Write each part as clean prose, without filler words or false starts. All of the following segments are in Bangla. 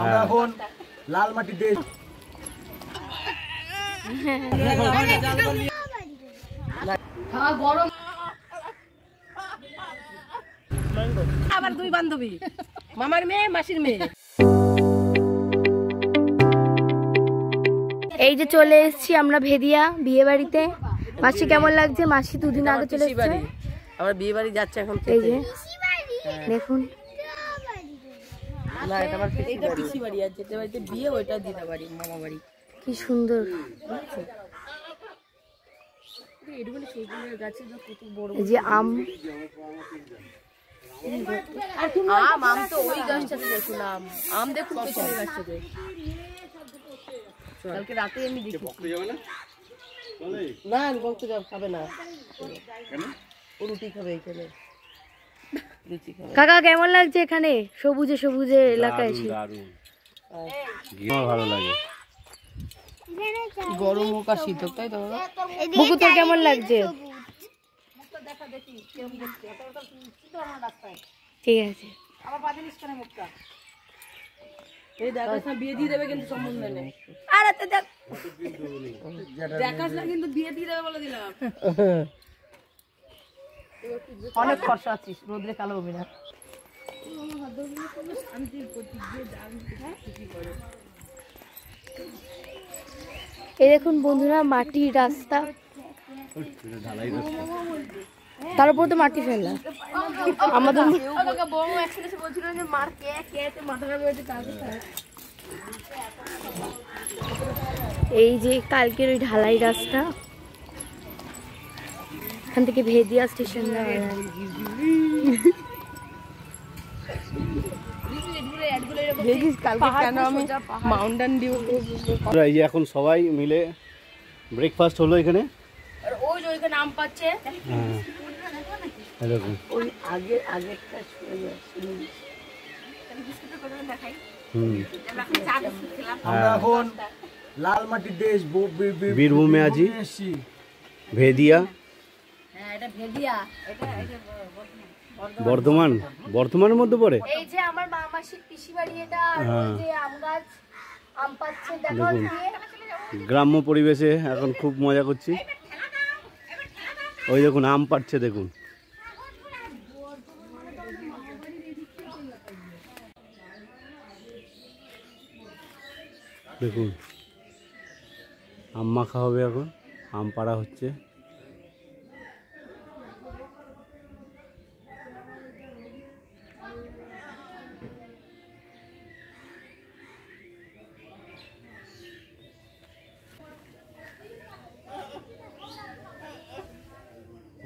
আমরা এখন লাল মাটি দেশ গরম আবার দুই বান্ধবী মামার মেয়ে মাসির মেয়ে। এই যে চলে এসেছি আমরা ভেদিয়া বিয়ে বাড়িতে। মাসি কেমন লাগছে? মাসি দুদিন আগে চলে এসেছে। আমার বিয়ে বাড়ি যাচ্ছে এখন। এই যে দেখুন, না এটা আমার পিসি বাড়ি, আর যেটা বাড়িতে বিয়ে ওইটা দিদা বাড়ি, মামা বাড়ি। কি সুন্দর। এই যে আম, আম তো ওই গাছটাতে দেখলাম, আম দেখুন পেছনের গাছটাতে। কালকে রাতে আমি দেখি না, আমি বলতে যাব খাবে না, রুটি খাবে এখানে। কাকা কেমন লাগছে এখানে সবুজে সবুজে এলাকায় এসে? ভালো লাগে। গরম হোক আর শীত হোক, তাই তো? বুকু তোর কেমন লাগছে? ঠিক আছে। এই দেখাস না, বিয়ে দিয়ে দেবে কিন্তু সম্বন্ধ নেই। আরে তো দেখ, দেখাস না কিন্তু বিয়ে দিয়ে দেবে বলে দিলাম। অনেক খরচা আছিস, রোদ্রে কালো হবি না। এই দেখুন বন্ধুরা, মাটির রাস্তা, তার উপর তো মাটি ফেলা। আমাদের এই যে কালকের ওই ঢালাই রাস্তা, এখান থেকে ভেদিয়া স্টেশন। এই যে এখন সবাই মিলে ব্রেকফাস্ট হলো এখানে। ওই যে ওইখানে আম পাচ্ছে। ওই আগেরটা আমরা এখন লাল মাটির দেশ বীরভূমে আছি, ভেদিয়া। হ্যাঁ এটা ভেদিয়া, বর্ধমানের মধ্যে পড়ে। এই যে আমার মামাসির পিসি বাড়ি এটা, আর ওই যে আম গাছ, আম পাচ্ছে। দেখো গ্রাম্য পরিবেশে এখন খুব মজা করছি। ওই দেখুন আম পাচ্ছে, দেখুন। দেখুন আম মাখা হবে, এখন আম পাড়া হচ্ছে।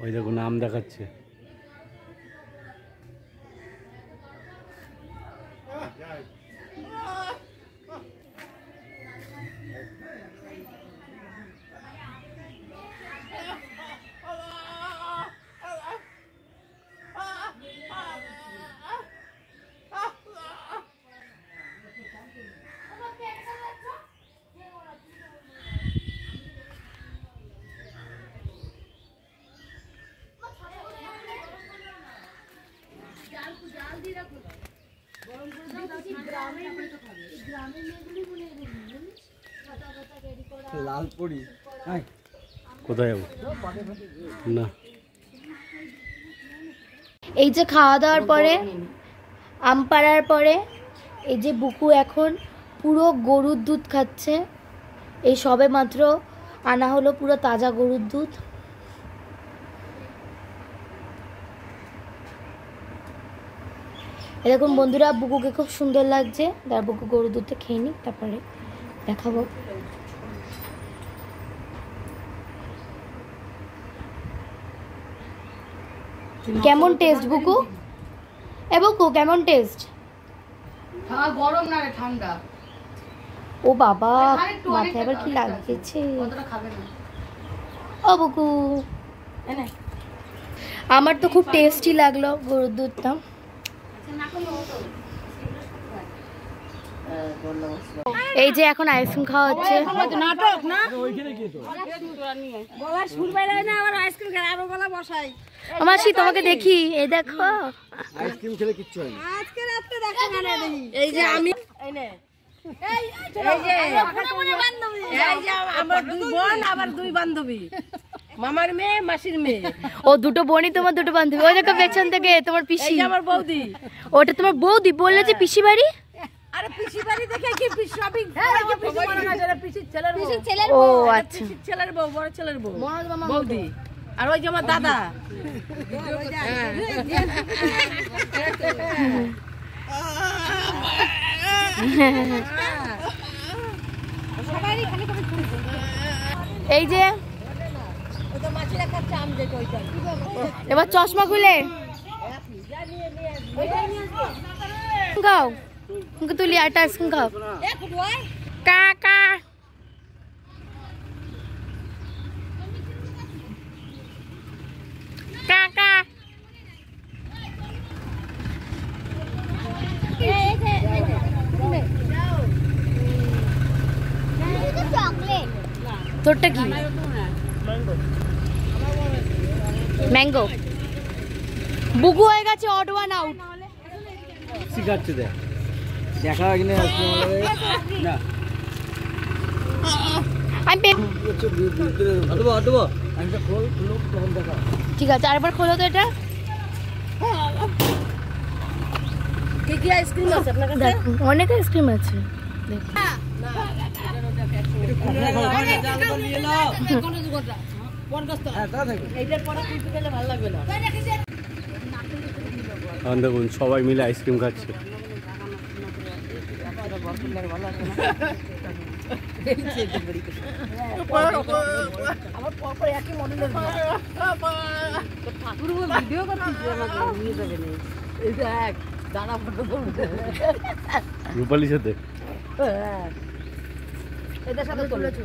ওই দেখুন আম দেখাচ্ছে। লালপুরি কোথায় যাবো না। এই যে খাওয়া দাওয়ার পরে, আম পাড়ার পরে, এই যে বুকু এখন পুরো গরুর দুধ খাচ্ছে। এই সবে মাত্র আনা হলো পুরো তাজা গরুর দুধ। এরকম বন্ধুরা, বুকুকে খুব সুন্দর লাগছে। তার বুকু গরুর দুধটা খেয়ে নি, তারপরে দেখাবো। কেমন টেস্ট বুকু? এ বুকু কেমন টেস্ট? গরম না রে, ঠান্ডা। ও বাবা, মাথায় আবার কি লাগছে? ও বুকু, আমার তো খুব টেস্টি লাগলো গরুর দুধটা। এই যে এখন আইসক্রিম খাওয়া হচ্ছে। নাটক না, মাসি তোমাকে দেখি, এই দেখো আইসক্রিম খেলে কিচ্ছু হয় না। এই যে আমি আমার দুই বোন আবার দুই বান্ধবী, মামার মেয়ে মাসির মেয়ে। ও দুটো বোনই তোমার, দুটো বান্ধবী। ওই দেখো পেছন থেকে তোমার পিসি, আমার বৌদি। ওটা তোমার বৌদি। বললে যে পিসি বাড়ি। আরে পিসি বাড়ি দেখে কি পিসি শপিং পিসির ছেলের ও আচ্ছা, পিসির ছেলের বউ, বড় ছেলের বউ বৌদি। আর ওই যে আমার দাদা। এই যে এবার চশমা খুলে খাও, তুলি একটা আইসক্রিম খাও। কাকা কাকা তোরটা কি? ম্যাঙ্গো। বুকু হয়ে গেছে অড ওয়ান আউট। শিখাচ্ছে দেখ, দেখা কিনা না আমি ঠিক আছে, আরেকবার খোলো তো এটা। কি কি আইসক্রিম আছে আপনার কাছে? দেখো অনেক আইসক্রিম আছে। দেখুন সবাই মিলে আইসক্রিম খাচ্ছে। রূপালির সাথে এদের সাথে চলেছ।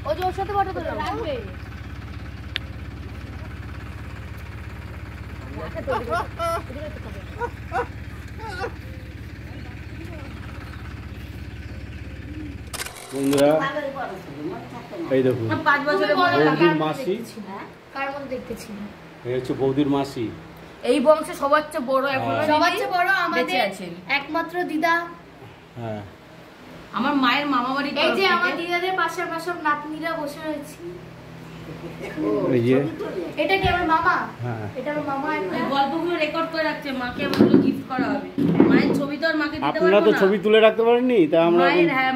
ওই যে ওর সাথে ফটো তুলে রাখবে। বন্ধুরা এই দেখুন বৌদির মাসি, কার মতো দেখতে ছিল? এই হচ্ছে বৌদির মাসি। এই বংশে সবার চেয়ে বড় এখন সবার চেয়ে বড় আমাদের বেঁচে আছেন একমাত্র দিদা। হ্যাঁ আমার মায়ের মামা বাড়ি। এই যে আমার দিদাদের পাশে পাশে নাতনিরা বসে রয়েছে। এই যে এটা কি আমার মামা? হ্যাঁ এটা আমার মামা। এই গল্পগুলো রেকর্ড করে রাখছে, মাকে আমাগুলো গিফট করা হবে। মায়ের ছবি তো আর মাকে দিতে পারবো না। আপনারা তো ছবি তুলে রাখতে পারেননি, তা আমরা মায়ের হ্যাঁ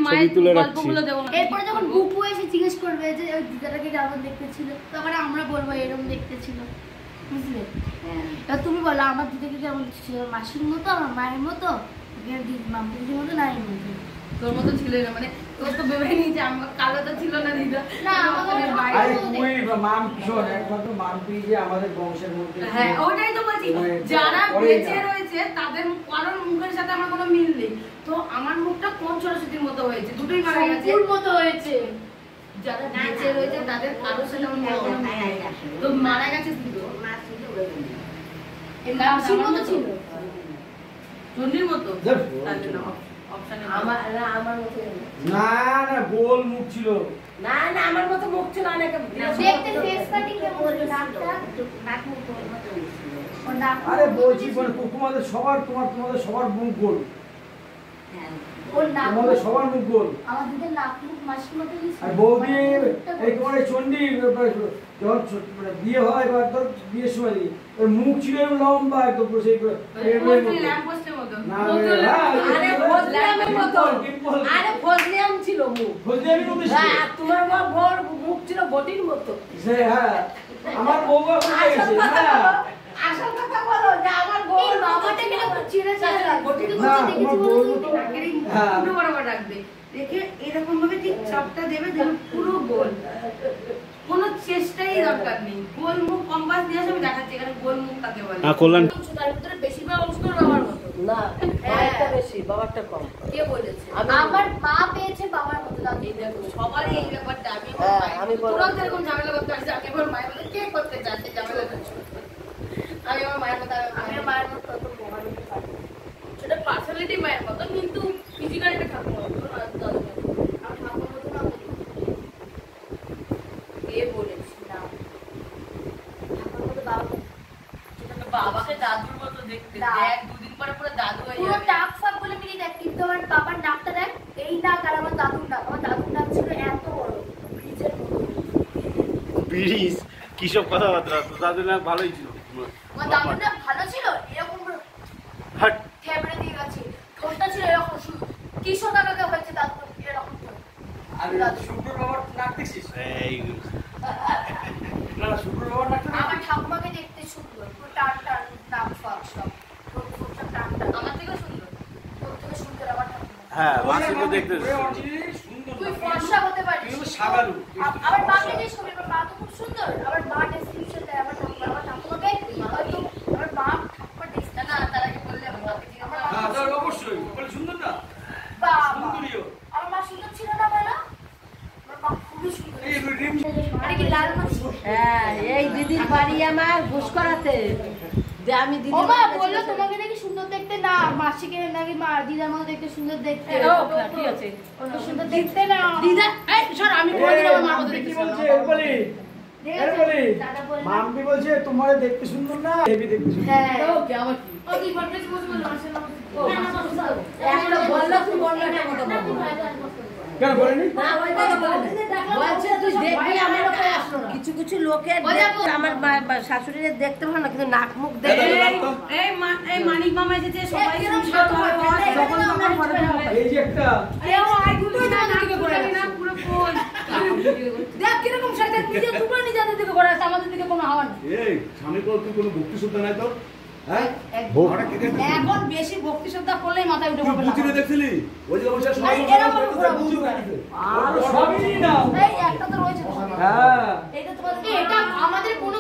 মায়ের তুলে রাখছি। গল্পগুলো দেবো। এরপরে যখন বুকু এসে জিজ্ঞেস করবে যে ওই দিদাটাকে কেমন দেখতে ছিল, তখন আমরা বলবো এরকম দেখতে ছিল, বুঝলে? এবার তুমি বলো আমার দিদাকে কেমন ছিল? মাসির মতো, আমার মায়ের মতো, মামুদির মতো, নাই মতো? তোর মতো ছিল না, মানে তোর তো ভেবে নি যে আমার কালো তো ছিল না দিদা। না আমাদের আরে তুই মাম কিশোর একমাত্র মামপি যে আমাদের বংশের মধ্যে। হ্যাঁ ওটাই তো বলছি, যারা বেঁচে রয়েছে তাদের কারোর মুখের সাথে আমার কোনো মিল নেই। তো আমার মুখটা কোন সরস্বতীর মতো হয়েছে? দুটোই মারা গেছে। ফুল মতো হয়েছে। যারা বেঁচে রয়েছে তাদের কারোর সাথে আমার কোনো মিল নেই। তো মারা গেছে দুটো। এই মাসির মতো ছিল। চন্ডির মতো। আমার মতো না না গোল মুখ ছিল। না না আমার মতো মুখ ছিল অনেক। দেখতে ফেস কাটিং কেমন ছিল? নাকটা নাক মুখ মতো ছিল। ওর নাক আরে বলছি মানে তোমাদের সবার মুখ গোল। ওর নাক তোমাদের সবার মুখ গোল। আমার দিদের নাক মুখ মাসির মতো ছিল। আর বৌদি এই তোমার এই চন্ডি যখন মানে বিয়ে হয় বা তোর বিয়ের সময় ওর মুখ ছিল লম্বা একদম সেই ল্যাম্পপোস্টের মতো। না আরে ফজলিয়ামের মতো। আরে ফজলিয়াম ছিল মুখ। ফজলিয়ামের মতো ছিল। হ্যাঁ তোমার বড় মুখ ছিল বটির মতো। হ্যাঁ আমার বউ এখন গেছে না। আসল কথা বলো যে আমার বউ এই বাবাটা কেন চিড়ে চিড়ে লাগছে? না তোমার বউ তো হ্যাঁ পুরো বড় বড় রাখবে। দেখে এরকম ভাবে ঠিক চাপটা দেবে, দেখুন পুরো গোল। কোনো চেষ্টাই দরকার নেই। গোল মুখ কম্পাস দিয়ে আমি দেখাচ্ছি এখানে গোল মুখ কাকে বলে। হ্যাঁ কল্যাণ তার ভিতরে বেশিরভাগ অংশ তোর বাবার মতো। না বাবারটা বেশি, বাবারটা কম। কে বলেছে? আমার মা পেয়েছে বাবার মতো দাদু। এই দেখো সবারই এই ব্যাপারটা। আমি তোরা যেরকম ঝামেলা করতে পারছি, আমি আমার মায়ের মতো কে করতে চাচ্ছে ঝামেলা করছি। আমি আমার মায়ের মতো, আমি আমার মায়ের মতো তত প্রমাণ দিতে পারবো। সেটা পার্সোনালিটি মায়ের মতো, কিন্তু ফিজিক্যালিটি ঠাকুমার মতো। তিরিশ কি সব কথাবার্তা, তো তাদের না ভালোই ছিল। আমার দাদুটা ভালো ছিল, এরকম হাট থ্যাবড়ে দিয়ে গেছে, ঠোঁটটা ছিল এরকম শুধু। কিশোর কাকাকে হয়েছে দাদু এরকম ঠোঁট। আর শুক্র বাবার নাক দেখছিস? এই না শুক্র বাবার নাক আমার ঠাকুমাকে দেখতে সুন্দর, পুরো টান টান নাক ফাঁক সব, ঠোঁট ফোঁট সব টান টান। আমার থেকেও সুন্দর, তোর থেকে সুন্দর আমার ঠাকুমা। হ্যাঁ মাসিকে দেখতে সুন্দর। তুই ফর্সা হতে পারিস। তুই সাগালু। আমার মাকে জিজ্ঞেস করবি, আমার মা তো খুব সুন্দর। আমার মা ডেসক্রিপশন দেয় আমার ঠাকুমা, আমার ঠাকুমাকে হয়তো আমার মা ঠাকুমার ডেসক্রিপশন না, তার আগে বললে আমার মাকে জিজ্ঞেস আমার মা হ্যাঁ তাহলে অবশ্যই বলে সুন্দর না? বাবা, সুন্দরীও। আমার মা সুন্দর ছিল না বলো? আমার মা খুবই সুন্দর। এই রিম আরে কি লাল মাছি? হ্যাঁ, এই দিদির বাড়ি আমার ঘুষ করাতে যে আমি দিদি ও মা বললো তোমাকে নাকি সুন্দর দেখতে না, মাসিকে নাকি মা দিদার মতো দেখতে সুন্দর দেখতে। ঠিক আছে অত সুন্দর দেখতে না। দিদা এই সর, আমি কোনোদিন আমার মার মতো কি দেখতে বলছে চাই না। বলি? ঠিক এর আছে? বলি দাদা বললো। মাম্পি বলছে তোমার দেখতে সুন্দর না, হেভি দেখতে সুন্দর। হ্যাঁ। ওকে আমার কি? ও তুই বলছিস বলছিস মাসের নাম। ও, একটা বললো তুই বললো না কথা বলবো। কেন বলেনি? বলছে তুই দেখবি আমার উপরে আসলো না। কিছু কিছু লোকের আমার শাশুড়িদের দেখতে ভালো না, কিন্তু নাক মুখ দেখে এই মানিক মামা এসেছে, সবাই যখন তখন ফটো তুলবে। এই যে একটা কেউ আই দুটোই তোমাদের দিকে করে না, পুরো ফোন দেখ কিরকম শয়তান, নিজে দুটো নিজেদের দিকে করে আছে, আমাদের দিকে কোনো হাওয়া নেই। এই স্বামী কর তুই কোনো ভক্তি শ্রদ্ধা নাই তোর? হ্যাঁ ওটা কি দেখছিস? এখন বেশি ভক্তি শ্রদ্ধা করলেই মাথায় উঠে তুই পড়বে। বুঝিয়ে দেখছিলি ওই যে বসে সবাই এই এরকম পুরো বুঝি গেছে আর সবই না। এই একটা তো রয়েছে তো। হ্যাঁ এটা তোমাদের এটা আমাদের কোনো